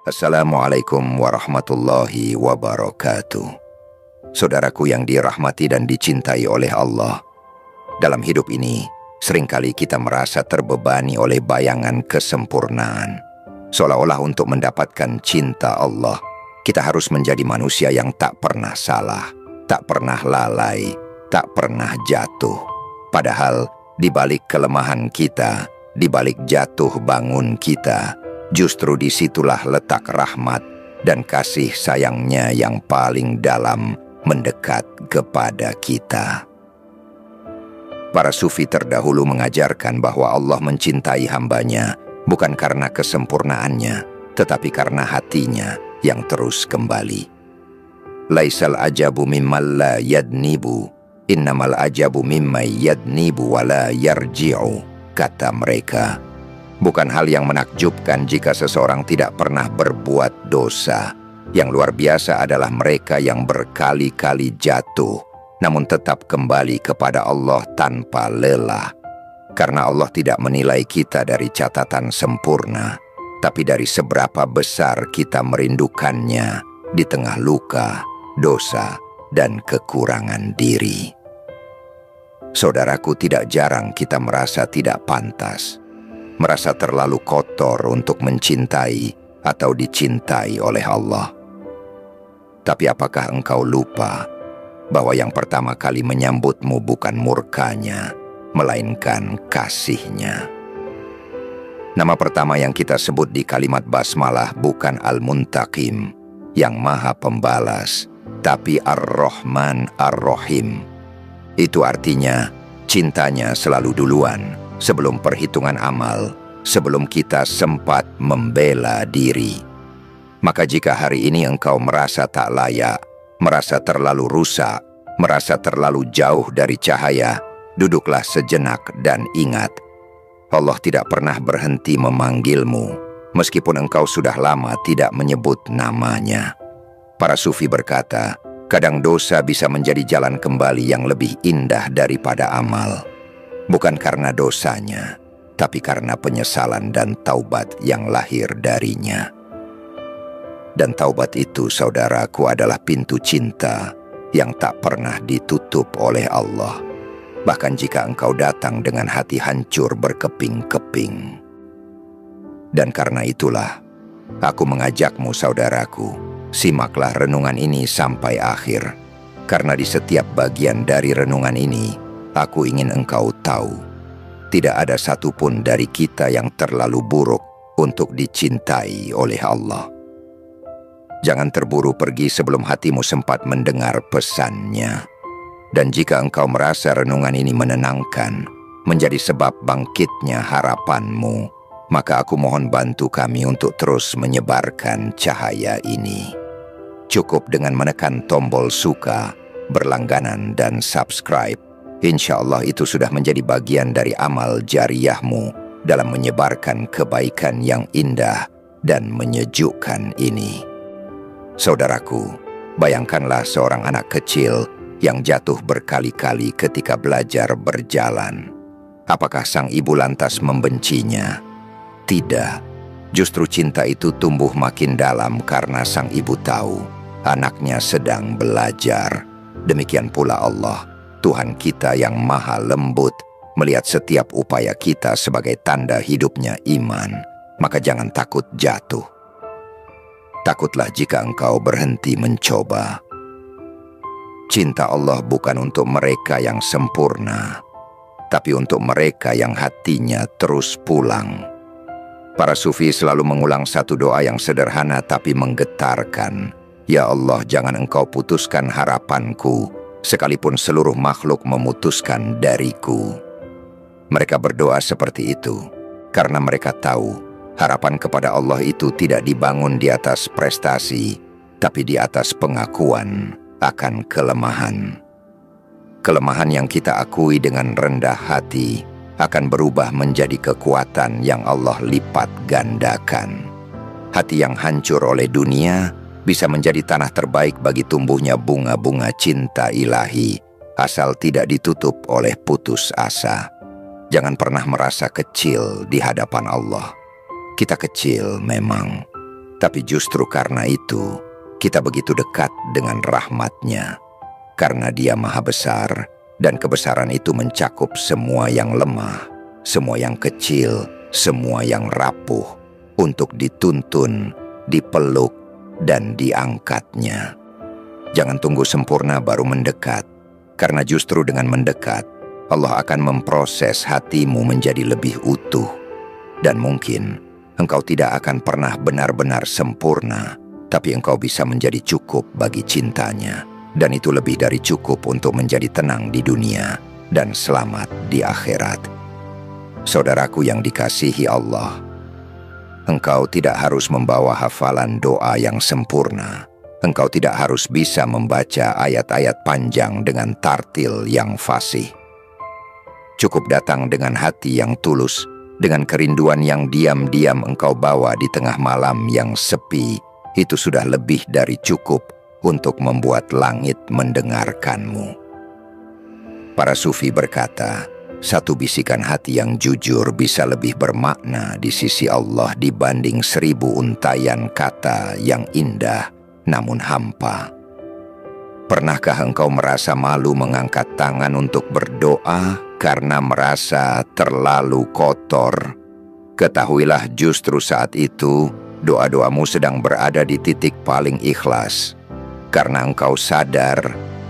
Assalamualaikum warahmatullahi wabarakatuh. Saudaraku yang dirahmati dan dicintai oleh Allah, dalam hidup ini seringkali kita merasa terbebani oleh bayangan kesempurnaan. Seolah-olah untuk mendapatkan cinta Allah, kita harus menjadi manusia yang tak pernah salah, tak pernah lalai, tak pernah jatuh. Padahal di balik kelemahan kita, di balik jatuh bangun kita, justru disitulah letak rahmat dan kasih sayangnya yang paling dalam mendekat kepada kita. Para sufi terdahulu mengajarkan bahwa Allah mencintai hambanya bukan karena kesempurnaannya, tetapi karena hatinya yang terus kembali. Laisal ajabu mimman la yadnibu, innamal ajabu mimman yadnibu wa la yarji'u, kata mereka. Bukan hal yang menakjubkan jika seseorang tidak pernah berbuat dosa. Yang luar biasa adalah mereka yang berkali-kali jatuh, namun tetap kembali kepada Allah tanpa lelah. Karena Allah tidak menilai kita dari catatan sempurna, tapi dari seberapa besar kita merindukannya di tengah luka, dosa, dan kekurangan diri. Saudaraku, tidak jarang kita merasa tidak pantas, merasa terlalu kotor untuk mencintai atau dicintai oleh Allah. Tapi apakah engkau lupa bahwa yang pertama kali menyambutmu bukan murkanya, melainkan kasihnya? Nama pertama yang kita sebut di kalimat basmalah bukan Al-Muntaqim, yang maha pembalas, tapi Ar-Rahman Ar-Rahim. Itu artinya cintanya selalu duluan, sebelum perhitungan amal, sebelum kita sempat membela diri. Maka jika hari ini engkau merasa tak layak, merasa terlalu rusak, merasa terlalu jauh dari cahaya, duduklah sejenak dan ingat, Allah tidak pernah berhenti memanggilmu, meskipun engkau sudah lama tidak menyebut namanya. Para sufi berkata, kadang dosa bisa menjadi jalan kembali yang lebih indah daripada amal. Bukan karena dosanya, tapi karena penyesalan dan taubat yang lahir darinya. Dan taubat itu, saudaraku, adalah pintu cinta yang tak pernah ditutup oleh Allah. Bahkan jika engkau datang dengan hati hancur berkeping-keping. Dan karena itulah, aku mengajakmu, saudaraku, simaklah renungan ini sampai akhir. Karena di setiap bagian dari renungan ini, aku ingin engkau tahu, tidak ada satupun dari kita yang terlalu buruk untuk dicintai oleh Allah. Jangan terburu pergi sebelum hatimu sempat mendengar pesannya. Dan jika engkau merasa renungan ini menenangkan, menjadi sebab bangkitnya harapanmu, maka aku mohon bantu kami untuk terus menyebarkan cahaya ini. Cukup dengan menekan tombol suka, berlangganan, dan subscribe. Insya Allah itu sudah menjadi bagian dari amal jariyahmu dalam menyebarkan kebaikan yang indah dan menyejukkan ini. Saudaraku, bayangkanlah seorang anak kecil yang jatuh berkali-kali ketika belajar berjalan. Apakah sang ibu lantas membencinya? Tidak. Justru cinta itu tumbuh makin dalam karena sang ibu tahu anaknya sedang belajar. Demikian pula Allah, Tuhan kita yang maha lembut, melihat setiap upaya kita sebagai tanda hidupnya iman. Maka jangan takut jatuh. Takutlah jika engkau berhenti mencoba. Cinta Allah bukan untuk mereka yang sempurna, tapi untuk mereka yang hatinya terus pulang. Para sufi selalu mengulang satu doa yang sederhana tapi menggetarkan. Ya Allah, jangan engkau putuskan harapanku, sekalipun seluruh makhluk memutuskan dariku. Mereka berdoa seperti itu karena mereka tahu harapan kepada Allah itu tidak dibangun di atas prestasi, tapi di atas pengakuan akan kelemahan. Kelemahan yang kita akui dengan rendah hati akan berubah menjadi kekuatan yang Allah lipat gandakan. Hati yang hancur oleh dunia bisa menjadi tanah terbaik bagi tumbuhnya bunga-bunga cinta ilahi, asal tidak ditutup oleh putus asa. Jangan pernah merasa kecil di hadapan Allah. Kita kecil memang, Tapi justru karena itu, kita begitu dekat dengan rahmat-Nya. Karena Dia Maha Besar, dan kebesaran itu mencakup semua yang lemah, semua yang kecil, semua yang rapuh, untuk dituntun, dipeluk, dan diangkat-Nya. Jangan tunggu sempurna baru mendekat, karena justru dengan mendekat, Allah akan memproses hatimu menjadi lebih utuh. Dan mungkin engkau tidak akan pernah benar-benar sempurna, tapi engkau bisa menjadi cukup bagi cintanya. Dan itu lebih dari cukup untuk menjadi tenang di dunia dan selamat di akhirat. Saudaraku yang dikasihi Allah, engkau tidak harus membawa hafalan doa yang sempurna. Engkau tidak harus bisa membaca ayat-ayat panjang dengan tartil yang fasih. Cukup datang dengan hati yang tulus, dengan kerinduan yang diam-diam engkau bawa di tengah malam yang sepi. Itu sudah lebih dari cukup untuk membuat langit mendengarkanmu. Para sufi berkata, satu bisikan hati yang jujur bisa lebih bermakna di sisi Allah dibanding 1000 untayan kata yang indah namun hampa. Pernahkah engkau merasa malu mengangkat tangan untuk berdoa karena merasa terlalu kotor? Ketahuilah justru saat itu, doa-doamu sedang berada di titik paling ikhlas. Karena engkau sadar,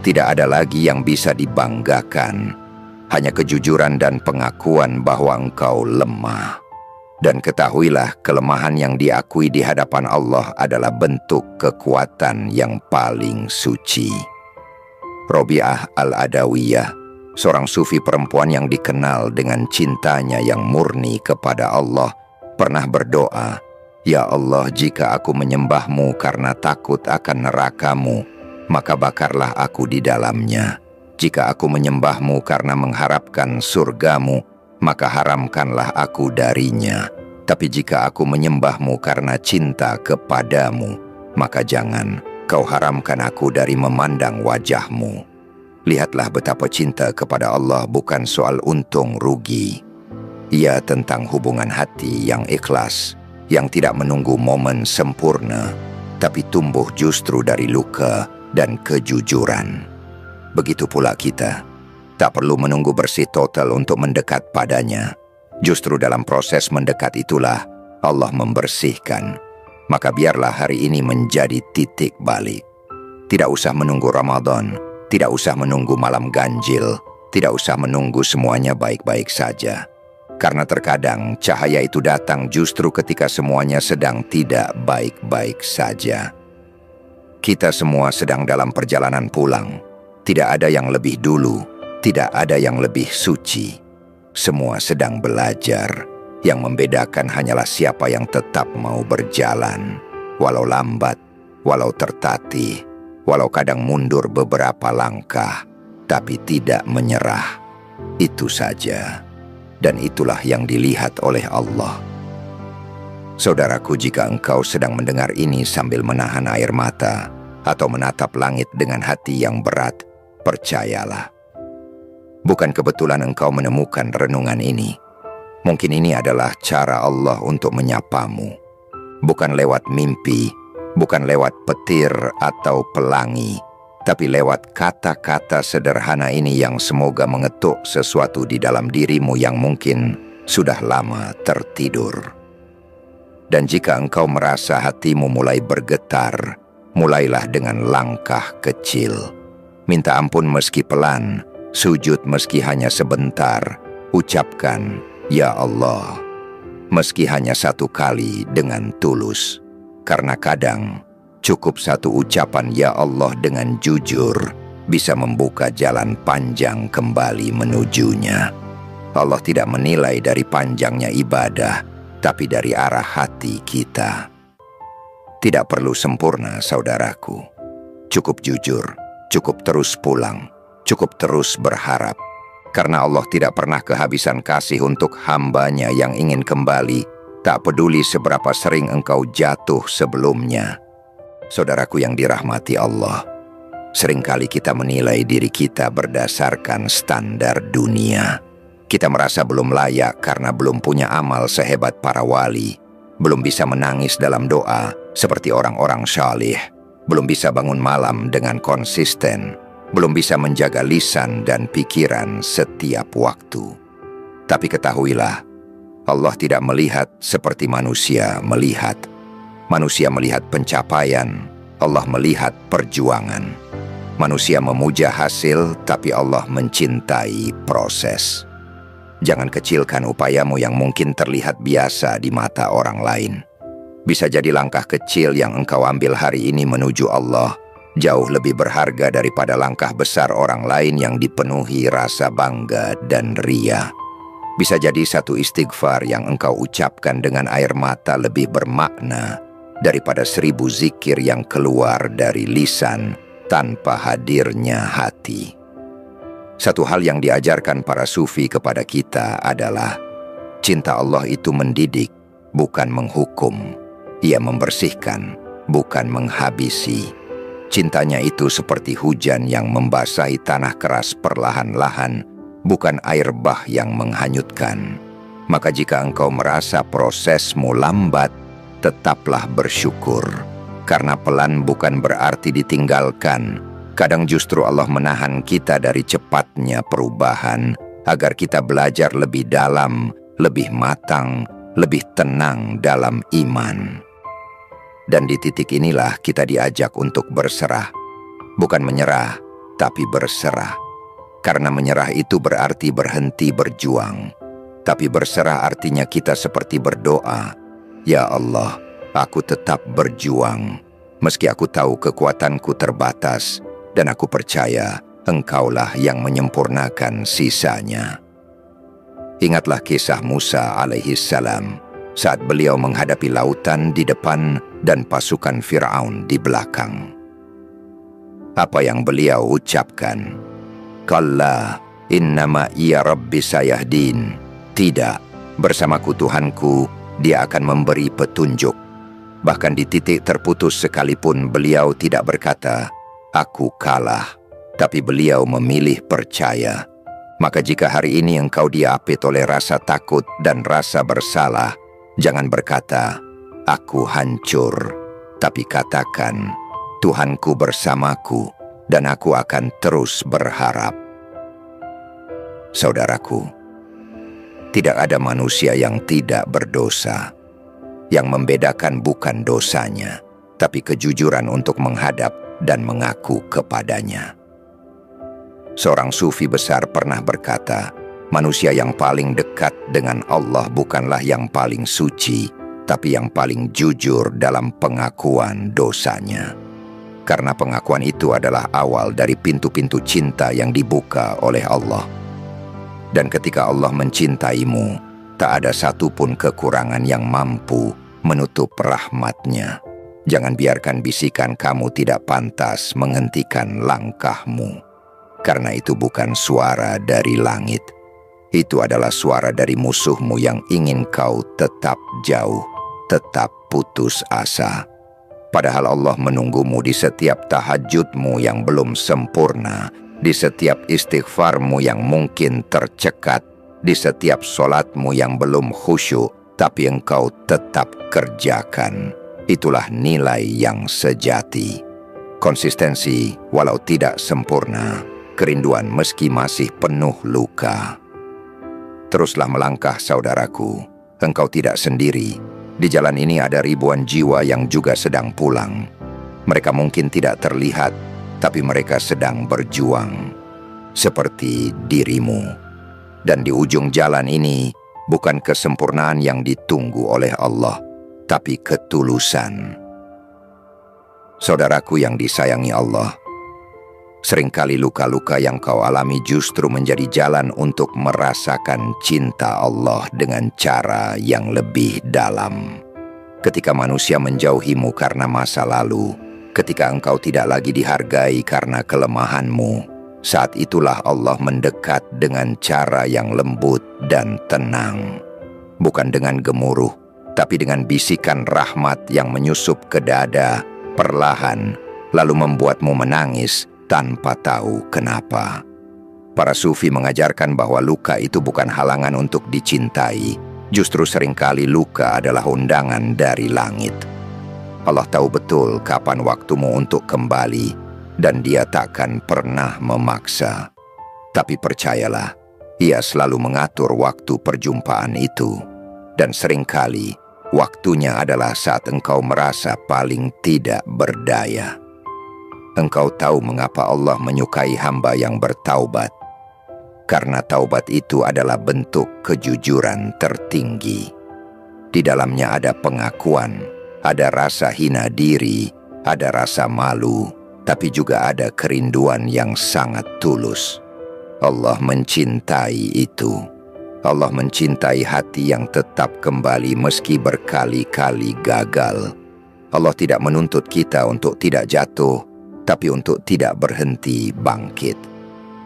tidak ada lagi yang bisa dibanggakan. Hanya kejujuran dan pengakuan bahwa engkau lemah. Dan ketahuilah, kelemahan yang diakui di hadapan Allah adalah bentuk kekuatan yang paling suci. Robiah Al-Adawiyah, seorang sufi perempuan yang dikenal dengan cintanya yang murni kepada Allah, pernah berdoa, "Ya Allah, jika aku menyembahmu karena takut akan neraka-Mu, maka bakarlah aku di dalamnya. Jika aku menyembahmu karena mengharapkan surga-Mu, maka haramkanlah aku darinya. Tapi jika aku menyembahmu karena cinta kepadamu, maka jangan kau haramkan aku dari memandang wajahmu." Lihatlah betapa cinta kepada Allah bukan soal untung rugi. Ia tentang hubungan hati yang ikhlas, yang tidak menunggu momen sempurna, tapi tumbuh justru dari luka dan kejujuran. Begitu pula kita. Tak perlu menunggu bersih total untuk mendekat padanya. Justru dalam proses mendekat itulah Allah membersihkan. Maka biarlah hari ini menjadi titik balik. Tidak usah menunggu Ramadan, tidak usah menunggu malam ganjil, tidak usah menunggu semuanya baik-baik saja. Karena terkadang cahaya itu datang justru ketika semuanya sedang tidak baik-baik saja. Kita semua sedang dalam perjalanan pulang. Tidak ada yang lebih dulu. Tidak ada yang lebih suci. Semua sedang belajar. Yang membedakan hanyalah siapa yang tetap mau berjalan. Walau lambat, walau tertatih, walau kadang mundur beberapa langkah, tapi tidak menyerah. Itu saja. Dan itulah yang dilihat oleh Allah. Saudaraku, jika engkau sedang mendengar ini sambil menahan air mata, atau menatap langit dengan hati yang berat, percayalah. Bukan kebetulan engkau menemukan renungan ini. Mungkin ini adalah cara Allah untuk menyapamu. Bukan lewat mimpi, bukan lewat petir atau pelangi, tapi lewat kata-kata sederhana ini yang semoga mengetuk sesuatu di dalam dirimu yang mungkin sudah lama tertidur. Dan jika engkau merasa hatimu mulai bergetar, mulailah dengan langkah kecil. Minta ampun meski pelan, sujud meski hanya sebentar, ucapkan, "Ya Allah," meski hanya satu kali dengan tulus. Karena kadang, cukup satu ucapan "Ya Allah" dengan jujur, bisa membuka jalan panjang kembali menujunya. Allah tidak menilai dari panjangnya ibadah, tapi dari arah hati kita. Tidak perlu sempurna, saudaraku. Cukup jujur, cukup terus pulang, cukup terus berharap. Karena Allah tidak pernah kehabisan kasih untuk hamba-Nya yang ingin kembali, tak peduli seberapa sering engkau jatuh sebelumnya. Saudaraku yang dirahmati Allah, seringkali kita menilai diri kita berdasarkan standar dunia. Kita merasa belum layak karena belum punya amal sehebat para wali, belum bisa menangis dalam doa Seperti orang-orang salih, belum bisa bangun malam dengan konsisten, belum bisa menjaga lisan dan pikiran setiap waktu. Tapi ketahuilah, Allah tidak melihat seperti manusia melihat. Manusia melihat pencapaian, Allah melihat perjuangan. Manusia memuja hasil, tapi Allah mencintai proses. Jangan kecilkan upayamu yang mungkin terlihat biasa di mata orang lain. Bisa jadi langkah kecil yang engkau ambil hari ini menuju Allah jauh lebih berharga daripada langkah besar orang lain yang dipenuhi rasa bangga dan ria. Bisa jadi satu istighfar yang engkau ucapkan dengan air mata lebih bermakna daripada 1000 zikir yang keluar dari lisan tanpa hadirnya hati. Satu hal yang diajarkan para sufi kepada kita adalah cinta Allah itu mendidik, bukan menghukum. Ia membersihkan, bukan menghabisi. Cintanya itu seperti hujan yang membasahi tanah keras perlahan-lahan, bukan air bah yang menghanyutkan. Maka jika engkau merasa prosesmu lambat, tetaplah bersyukur. Karena pelan bukan berarti ditinggalkan. Kadang justru Allah menahan kita dari cepatnya perubahan, agar kita belajar lebih dalam, lebih matang, lebih tenang dalam iman. Dan di titik inilah kita diajak untuk berserah. Bukan menyerah, tapi berserah. Karena menyerah itu berarti berhenti berjuang. Tapi berserah artinya kita seperti berdoa, "Ya Allah, aku tetap berjuang. Meski aku tahu kekuatanku terbatas, dan aku percaya Engkaulah yang menyempurnakan sisanya." Ingatlah kisah Musa alaihissalam saat beliau menghadapi lautan di depan dan pasukan Fir'aun di belakang. Apa yang beliau ucapkan? "Kalla innama iya rabbi sayahdin." Tidak, bersamaku Tuhanku, dia akan memberi petunjuk. Bahkan di titik terputus sekalipun beliau tidak berkata, "Aku kalah," tapi beliau memilih percaya. Maka jika hari ini engkau diapit oleh rasa takut dan rasa bersalah, jangan berkata, "Aku hancur," tapi katakan, "Tuhanku bersamaku, dan aku akan terus berharap." Saudaraku, tidak ada manusia yang tidak berdosa. Yang membedakan bukan dosanya, tapi kejujuran untuk menghadap dan mengaku kepadanya. Seorang sufi besar pernah berkata, manusia yang paling dekat dengan Allah bukanlah yang paling suci, tapi yang paling jujur dalam pengakuan dosanya. Karena pengakuan itu adalah awal dari pintu-pintu cinta yang dibuka oleh Allah. Dan ketika Allah mencintaimu, tak ada satupun kekurangan yang mampu menutup rahmat-Nya. Jangan biarkan bisikan kamu tidak pantas menghentikan langkahmu. Karena itu bukan suara dari langit. Itu adalah suara dari musuhmu yang ingin kau tetap jauh, tetap putus asa. Padahal Allah menunggumu di setiap tahajudmu yang belum sempurna, di setiap istighfarmu yang mungkin tercekat, di setiap solatmu yang belum khusyuk, tapi engkau tetap kerjakan. Itulah nilai yang sejati. Konsistensi walau tidak sempurna, kerinduan meski masih penuh luka. Teruslah melangkah saudaraku, engkau tidak sendiri. Di jalan ini ada ribuan jiwa yang juga sedang pulang. Mereka mungkin tidak terlihat, tapi mereka sedang berjuang. Seperti dirimu. Dan di ujung jalan ini, bukan kesempurnaan yang ditunggu oleh Allah, tapi ketulusan. Saudaraku yang disayangi Allah, seringkali luka-luka yang kau alami justru menjadi jalan untuk merasakan cinta Allah dengan cara yang lebih dalam. Ketika manusia menjauhimu karena masa lalu, ketika engkau tidak lagi dihargai karena kelemahanmu, saat itulah Allah mendekat dengan cara yang lembut dan tenang. Bukan dengan gemuruh, tapi dengan bisikan rahmat yang menyusup ke dada, perlahan, lalu membuatmu menangis tanpa tahu kenapa. Para sufi mengajarkan bahwa luka itu bukan halangan untuk dicintai, justru seringkali luka adalah undangan dari langit. Allah tahu betul kapan waktumu untuk kembali, dan Dia takkan pernah memaksa. Tapi percayalah, Ia selalu mengatur waktu perjumpaan itu. Dan seringkali, waktunya adalah saat engkau merasa paling tidak berdaya. Engkau tahu mengapa Allah menyukai hamba yang bertaubat. Karena taubat itu adalah bentuk kejujuran tertinggi. Di dalamnya ada pengakuan, ada rasa hina diri, ada rasa malu, tapi juga ada kerinduan yang sangat tulus. Allah mencintai itu. Allah mencintai hati yang tetap kembali meski berkali-kali gagal. Allah tidak menuntut kita untuk tidak jatuh, tapi untuk tidak berhenti bangkit.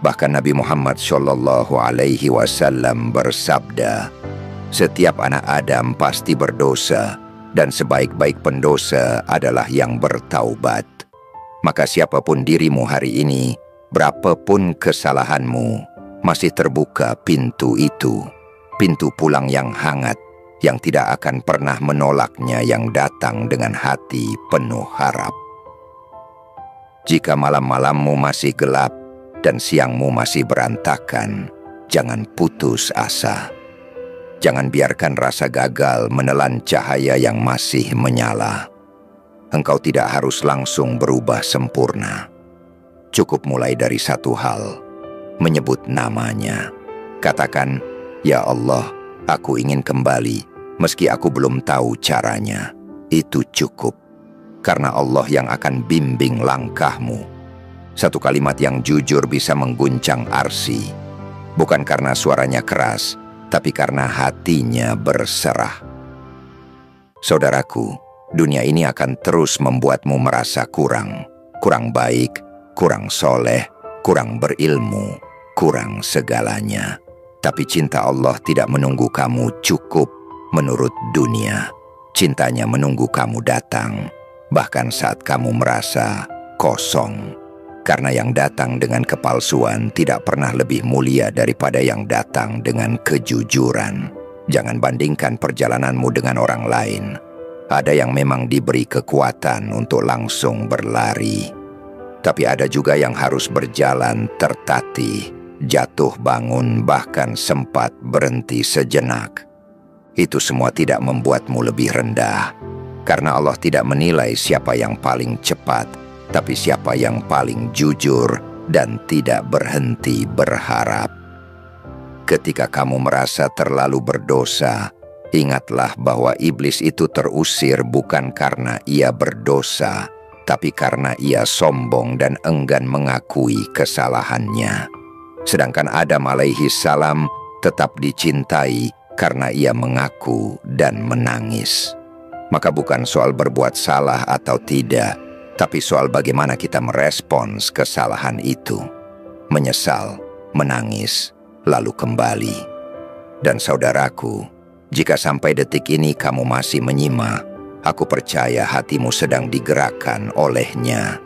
Bahkan Nabi Muhammad SAW bersabda, "Setiap anak Adam pasti berdosa, dan sebaik-baik pendosa adalah yang bertaubat." Maka siapapun dirimu hari ini, berapapun kesalahanmu, masih terbuka pintu itu. Pintu pulang yang hangat, yang tidak akan pernah menolaknya yang datang dengan hati penuh harap. Jika malam-malammu masih gelap dan siangmu masih berantakan, jangan putus asa. Jangan biarkan rasa gagal menelan cahaya yang masih menyala. Engkau tidak harus langsung berubah sempurna. Cukup mulai dari satu hal, menyebut namanya. Katakan, "Ya Allah, aku ingin kembali, meski aku belum tahu caranya." Itu cukup, karena Allah yang akan bimbing langkahmu. Satu kalimat yang jujur bisa mengguncang arsy, bukan karena suaranya keras, tapi karena hatinya berserah. Saudaraku, dunia ini akan terus membuatmu merasa kurang baik, kurang soleh, kurang berilmu, kurang segalanya. Tapi cinta Allah tidak menunggu kamu cukup menurut dunia. Cintanya menunggu kamu datang, bahkan saat kamu merasa kosong. Karena yang datang dengan kepalsuan tidak pernah lebih mulia daripada yang datang dengan kejujuran. Jangan bandingkan perjalananmu dengan orang lain. Ada yang memang diberi kekuatan untuk langsung berlari. Tapi ada juga yang harus berjalan tertatih, jatuh bangun, bahkan sempat berhenti sejenak. Itu semua tidak membuatmu lebih rendah. Karena Allah tidak menilai siapa yang paling cepat, tapi siapa yang paling jujur dan tidak berhenti berharap. Ketika kamu merasa terlalu berdosa, ingatlah bahwa iblis itu terusir bukan karena ia berdosa, tapi karena ia sombong dan enggan mengakui kesalahannya. Sedangkan Adam alaihi salam tetap dicintai karena ia mengaku dan menangis. Maka bukan soal berbuat salah atau tidak, tapi soal bagaimana kita merespons kesalahan itu. Menyesal, menangis, lalu kembali. Dan saudaraku, jika sampai detik ini kamu masih menyimak, aku percaya hatimu sedang digerakkan olehnya.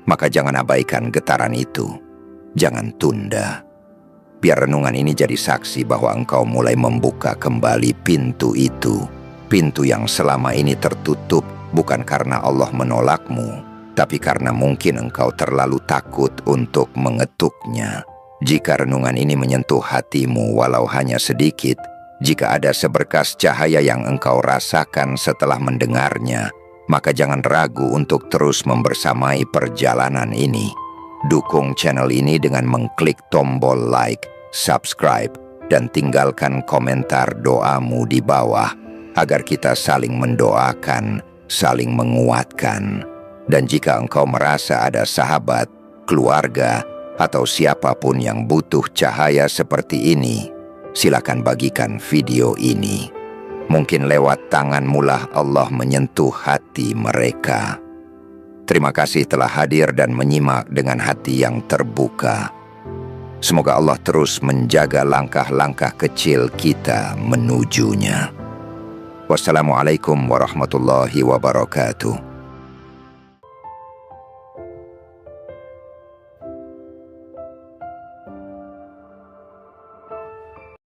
Maka jangan abaikan getaran itu. Jangan tunda. Biar renungan ini jadi saksi bahwa engkau mulai membuka kembali pintu itu. Pintu yang selama ini tertutup bukan karena Allah menolakmu, tapi karena mungkin engkau terlalu takut untuk mengetuknya. Jika renungan ini menyentuh hatimu walau hanya sedikit, jika ada seberkas cahaya yang engkau rasakan setelah mendengarnya, maka jangan ragu untuk terus membersamai perjalanan ini. Dukung channel ini dengan mengklik tombol like, subscribe, dan tinggalkan komentar doamu di bawah, agar kita saling mendoakan, saling menguatkan. Dan jika engkau merasa ada sahabat, keluarga, atau siapapun yang butuh cahaya seperti ini, silakan bagikan video ini. Mungkin lewat tanganmu lah Allah menyentuh hati mereka. Terima kasih telah hadir dan menyimak dengan hati yang terbuka. Semoga Allah terus menjaga langkah-langkah kecil kita menujunya. Wassalamualaikum warahmatullahi wabarakatuh.